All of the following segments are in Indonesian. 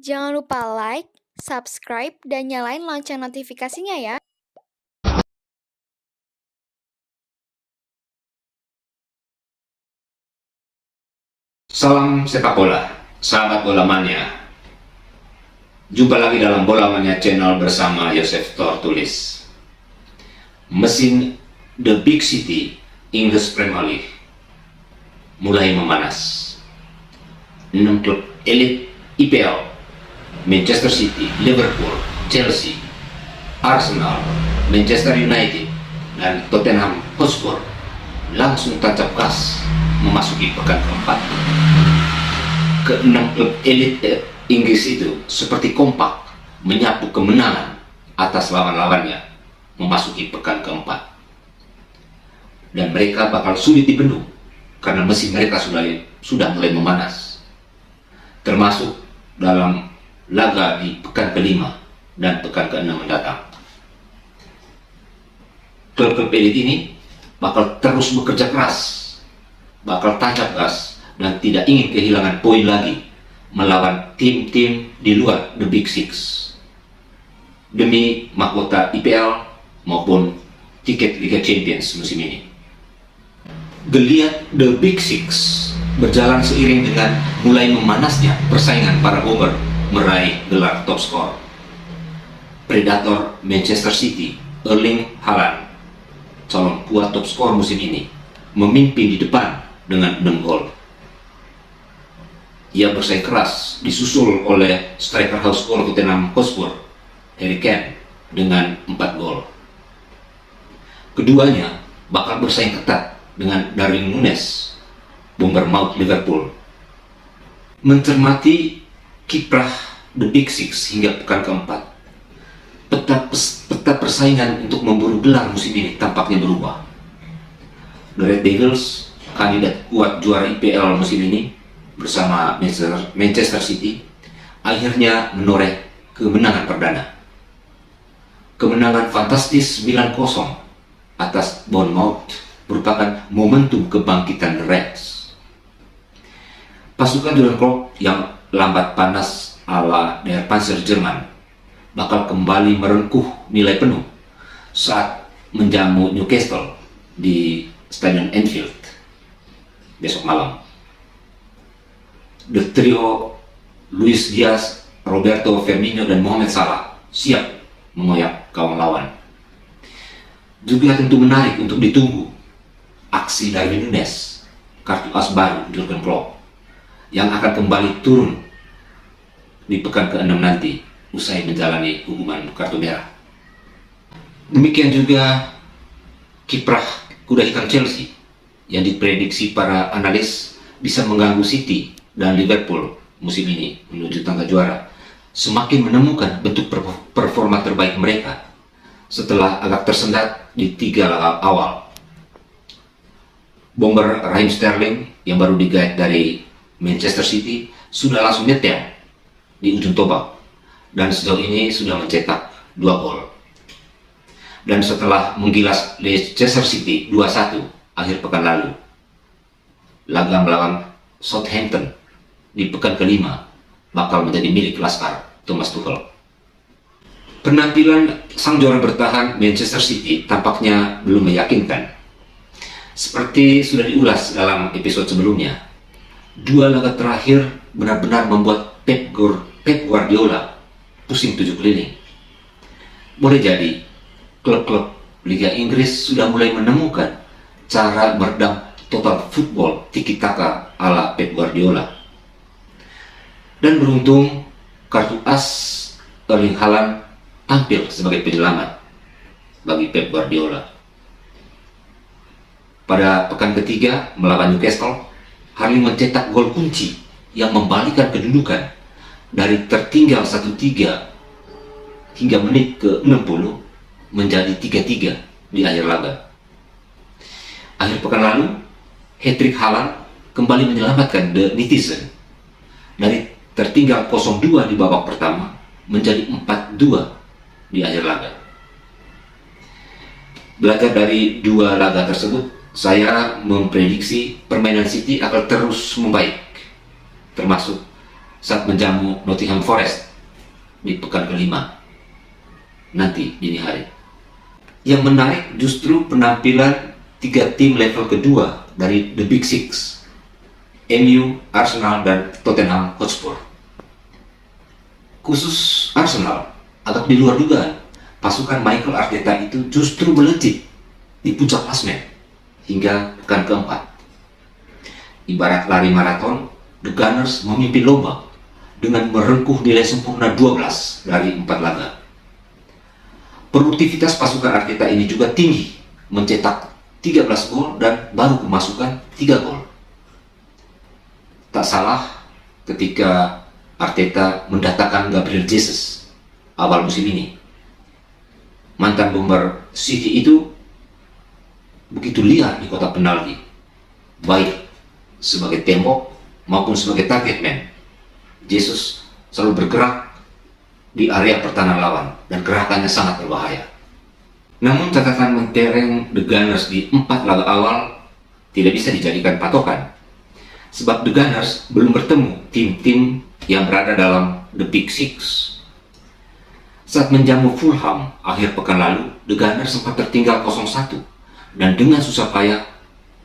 Jangan lupa like, subscribe, dan nyalain lonceng notifikasinya ya. Salam sepak bola, sahabat bola mania. Jumpa lagi dalam Bola Mania Channel bersama Yosef Tortulis. Mesin The Big City English Premier League mulai memanas. 6 klub elit IPL, Manchester City, Liverpool, Chelsea, Arsenal, Manchester United, dan Tottenham Hotspur langsung tancap gas memasuki pekan keempat. Keenam klub elit Inggris itu seperti kompak menyapu kemenangan atas lawan-lawannya memasuki pekan keempat. Dan mereka bakal sulit dibendung karena mesin mereka sudah mulai memanas. Termasuk dalam laga di pekan kelima dan pekan keenam mendatang. Klub-klub elit ini bakal terus bekerja keras, bakal tancap gas, dan tidak ingin kehilangan poin lagi melawan tim-tim di luar The Big Six demi mahkota IPL maupun tiket Liga Champions musim ini. Geliat The Big Six berjalan seiring dengan mulai memanasnya persaingan para bomber meraih gelar top skor. Predator Manchester City, Erling Haaland, calon kuat top skor musim ini, memimpin di depan dengan 6 gol. Ia bersaing keras disusul oleh striker house gol Tottenham Hotspur, Harry Kane, dengan 4 gol. Keduanya bakal bersaing ketat dengan Darwin Núñez, bomber maut Liverpool. Mencermati kiprah The Big Six hingga pekan keempat, peta persaingan untuk memburu gelar musim ini tampaknya berubah. The Red Devils, kandidat kuat juara IPL musim ini bersama Manchester City, akhirnya menoreh kemenangan perdana. Kemenangan fantastis 9-0 atas Bournemouth merupakan momentum kebangkitan The Reds. Pasukan Jurgen Klopp yang lambat panas ala Der Panzer Jerman bakal kembali merengkuh nilai penuh saat menjamu Newcastle di Stadion Anfield besok malam. The trio Luis Diaz, Roberto Firmino, dan Mohamed Salah siap mengoyak kawan lawan. Juga tentu menarik untuk ditunggu aksi Darwin Núñez, kartu as baru Jurgen Klopp, yang akan kembali turun di pekan ke-6 nanti usai menjalani hukuman kartu merah. Demikian juga kiprah kuda hitam Chelsea yang diprediksi para analis bisa mengganggu City dan Liverpool musim ini menuju tangga juara, semakin menemukan bentuk performa terbaik mereka setelah agak tersendat di 3 laga awal. Bomber Raheem Sterling yang baru digait dari Manchester City sudah langsung nyetel di ujung tombak dan sejauh ini sudah mencetak 2 gol. Dan setelah menggilas Leicester City 2-1 akhir pekan lalu, laga melawan Southampton di pekan kelima bakal menjadi milik Laskar Thomas Tuchel. Penampilan sang juara bertahan Manchester City tampaknya belum meyakinkan. Seperti sudah diulas dalam episode sebelumnya, 2 laga terakhir benar-benar membuat Pep Guardiola pusing 7 keliling. Boleh jadi klub-klub Liga Inggris sudah mulai menemukan cara meredam total football tiki-taka ala Pep Guardiola. Dan beruntung kartu as Erling Haaland tampil sebagai penyelamat bagi Pep Guardiola. Pada pekan ketiga melawan Newcastle, Harley mencetak gol kunci yang membalikkan kedudukan dari tertinggal 1-3 hingga menit ke-60 menjadi 3-3 di akhir laga. Akhir pekan lalu, hat-trick Haaland kembali menyelamatkan The Netizen dari tertinggal 0-2 di babak pertama menjadi 4-2 di akhir laga. Belajar dari 2 laga tersebut, saya memprediksi permainan City akan terus membaik, termasuk saat menjamu Nottingham Forest di pekan kelima nanti dini hari. Yang menarik justru penampilan tiga tim level kedua dari The Big Six, MU, Arsenal, dan Tottenham Hotspur. Khusus Arsenal, agak di luar dugaan, pasukan Mikel Arteta itu justru melejit di puncak klasemen hingga pekan keempat. Ibarat lari maraton, The Gunners memimpin lomba dengan merengkuh nilai sempurna 12 dari 4 laga. Produktivitas pasukan Arteta ini juga tinggi, mencetak 13 gol dan baru kemasukan 3 gol. Tak salah ketika Arteta mendatangkan Gabriel Jesus awal musim ini. Mantan bomber City itu begitu liar di kotak penalti, baik sebagai tembok maupun sebagai target man. Jesus selalu bergerak di area pertahanan lawan dan gerakannya sangat berbahaya. Namun catatan mentereng The Gunners di 4 laga awal tidak bisa dijadikan patokan, sebab The Gunners belum bertemu tim-tim yang berada dalam The Big Six. Saat menjamu Fulham akhir pekan lalu, The Gunners sempat tertinggal 0-1 dan dengan susah payah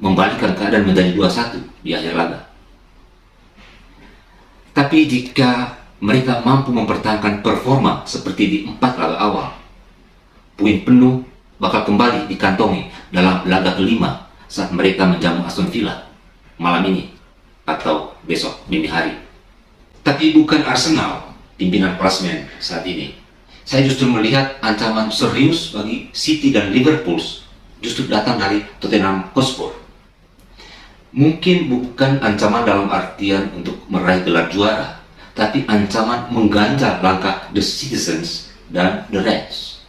membalikkan keadaan menjadi 2-1 di akhir laga. Tapi jika mereka mampu mempertahankan performa seperti di 4 laga awal, poin penuh bakal kembali dikantongi dalam laga kelima saat mereka menjamu Aston Villa malam ini atau besok dini hari. Tapi bukan Arsenal pimpinan klasemen saat ini. Saya justru melihat ancaman serius bagi City dan Liverpool justru datang dari Tottenham Hotspur. Mungkin bukan ancaman dalam artian untuk meraih gelar juara, tapi ancaman mengganjal langkah The Citizens dan The Reds.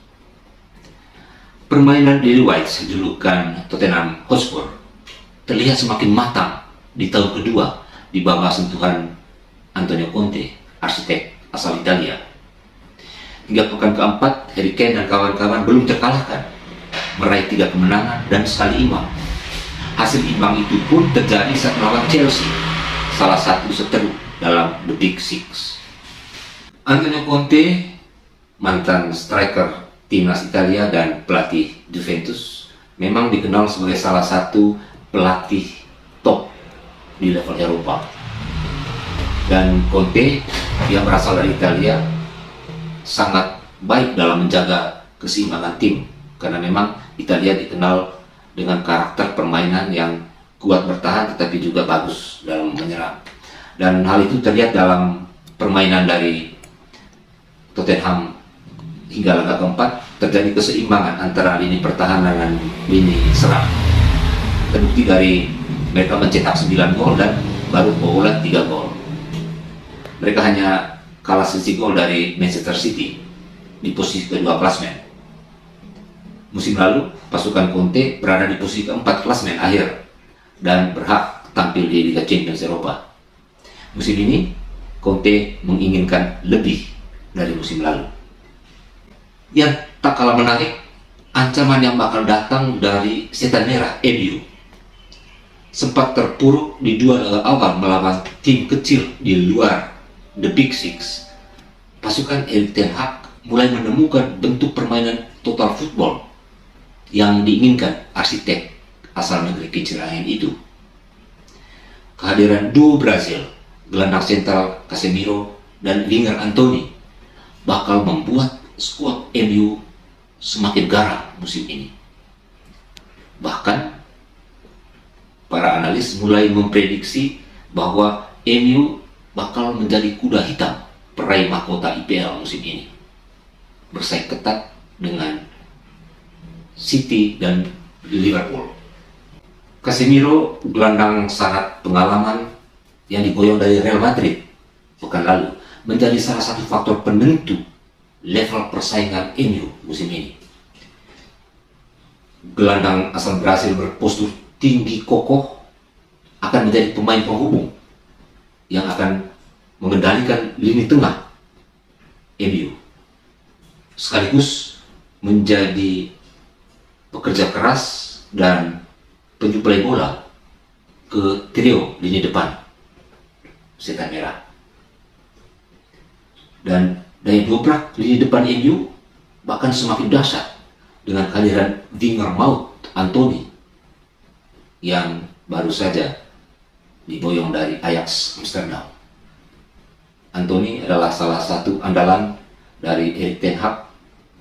Permainan Daily White, julukan Tottenham Hotspur, terlihat semakin matang di tahun kedua di bawah sentuhan Antonio Conte, arsitek asal Italia. Hingga pekan keempat, Harry Kane dan kawan-kawan belum terkalahkan, meraih 3 kemenangan dan sekali imbang. Hasil imbang itu pun terjadi saat melawan Chelsea, salah satu seteru dalam The Big Six. Antonio Conte, mantan striker timnas Italia dan pelatih Juventus, memang dikenal sebagai salah satu pelatih top di level Eropa. Dan Conte yang berasal dari Italia sangat baik dalam menjaga keseimbangan tim, karena memang Italia dikenal dengan karakter permainan yang kuat bertahan tetapi juga bagus dalam menyerang. Dan hal itu terlihat dalam permainan dari Tottenham hingga laga keempat, terjadi keseimbangan antara lini pertahanan dan lini serang. Terbukti dari mereka mencetak 9 gol dan baru kebobolan 3 gol. Mereka hanya kalah selisih gol dari Manchester City di posisi kedua klasemen. Musim lalu, pasukan Conte berada di posisi keempat klasemen akhir dan berhak tampil di Liga Champions Eropa. Musim ini, Conte menginginkan lebih dari musim lalu. Yang tak kalah menarik, ancaman yang bakal datang dari setan merah MU. Sempat terpuruk di 2 laga awal melawan tim kecil di luar The Big Six. Pasukan Erik ten Hag mulai menemukan bentuk permainan total football yang diinginkan arsitek asal negeri Kecerahan itu. Kehadiran duo Brazil, gelandang sentral Casemiro dan winger Anthony, bakal membuat skuad MU semakin garang musim ini. Bahkan para analis mulai memprediksi bahwa MU bakal menjadi kuda hitam peraih mahkota IPL musim ini, bersaing ketat dengan City dan Liverpool. Casemiro, gelandang sangat pengalaman yang diboyong dari Real Madrid pekan lalu, menjadi salah satu faktor penentu level persaingan MU musim ini. Gelandang asal Brasil berpostur tinggi kokoh akan menjadi pemain penghubung yang akan mengendalikan lini tengah MU, sekaligus menjadi pekerja keras dan penyuplai bola ke trio lini depan setan merah. Dan daya dobrak lini depan MU bahkan semakin dahsyat dengan kehadiran winger maut Anthony yang baru saja diboyong dari Ajax Amsterdam. Anthony adalah salah satu andalan dari Erik ten Hag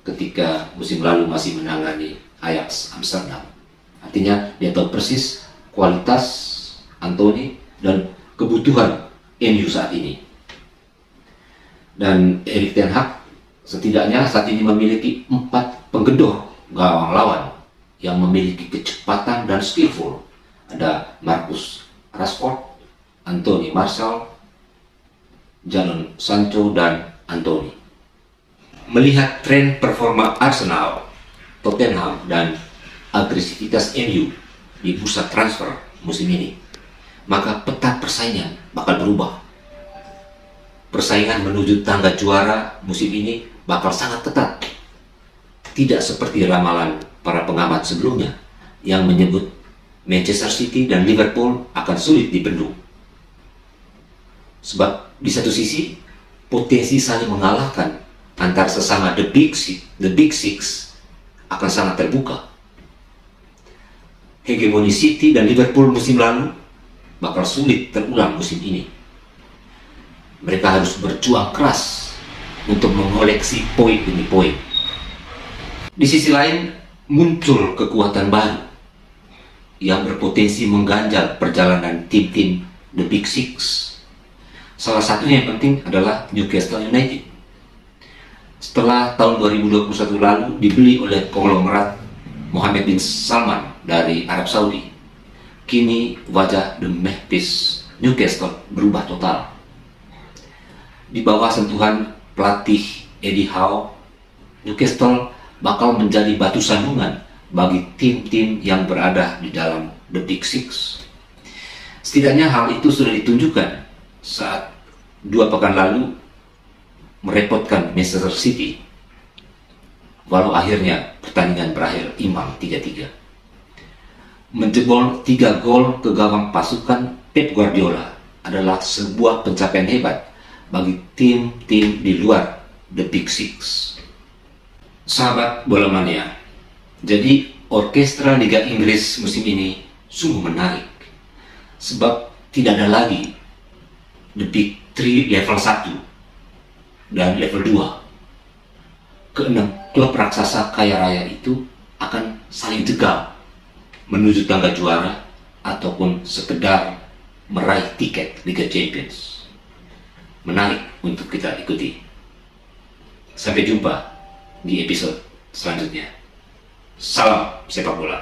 ketika musim lalu masih menangani Ajax Amsterdam. Artinya dia tahu persis kualitas Anthony dan kebutuhan MU saat ini. Dan Erik ten Hag setidaknya saat ini memiliki 4 penggedor gawang lawan yang memiliki kecepatan dan skillful. Ada Marcus Rashford, Anthony Martial, Jadon Sancho, dan Anthony. Melihat tren performa Arsenal, Tottenham, dan agresivitas MU di bursa transfer musim ini, maka peta persaingan bakal berubah. Persaingan menuju tangga juara musim ini bakal sangat ketat. Tidak seperti ramalan para pengamat sebelumnya yang menyebut Manchester City dan Liverpool akan sulit dibendung. Sebab di satu sisi potensi saling mengalahkan antar sesama the Big Six akan sangat terbuka. Hegemoni City dan Liverpool musim lalu bakal sulit terulang musim ini. Mereka harus berjuang keras untuk mengoleksi poin demi poin. Di sisi lain, muncul kekuatan baru yang berpotensi mengganjal perjalanan tim-tim The Big Six. Salah satunya yang penting adalah Newcastle United. Setelah tahun 2021 lalu dibeli oleh konglomerat Mohammed bin Salman dari Arab Saudi, kini wajah The Magpies Newcastle berubah total. Di bawah sentuhan pelatih Eddie Howe, Newcastle bakal menjadi batu sandungan bagi tim-tim yang berada di dalam The Big Six. Setidaknya hal itu sudah ditunjukkan saat 2 pekan lalu merepotkan Manchester City, walau akhirnya pertandingan berakhir imbang 3-3. Menjebol 3 gol ke gawang pasukan Pep Guardiola adalah sebuah pencapaian hebat bagi tim-tim di luar The Big Six. Sahabat bola mania, jadi orkestra Liga Inggris musim ini sungguh menarik, sebab tidak ada lagi The Big 3 level 1 dan level 2. Keenam klub raksasa kaya raya itu akan saling jegal menuju tangga juara ataupun sekedar meraih tiket Liga Champions. Menarik untuk kita ikuti. Sampai jumpa di episode selanjutnya. Salam sepak bola.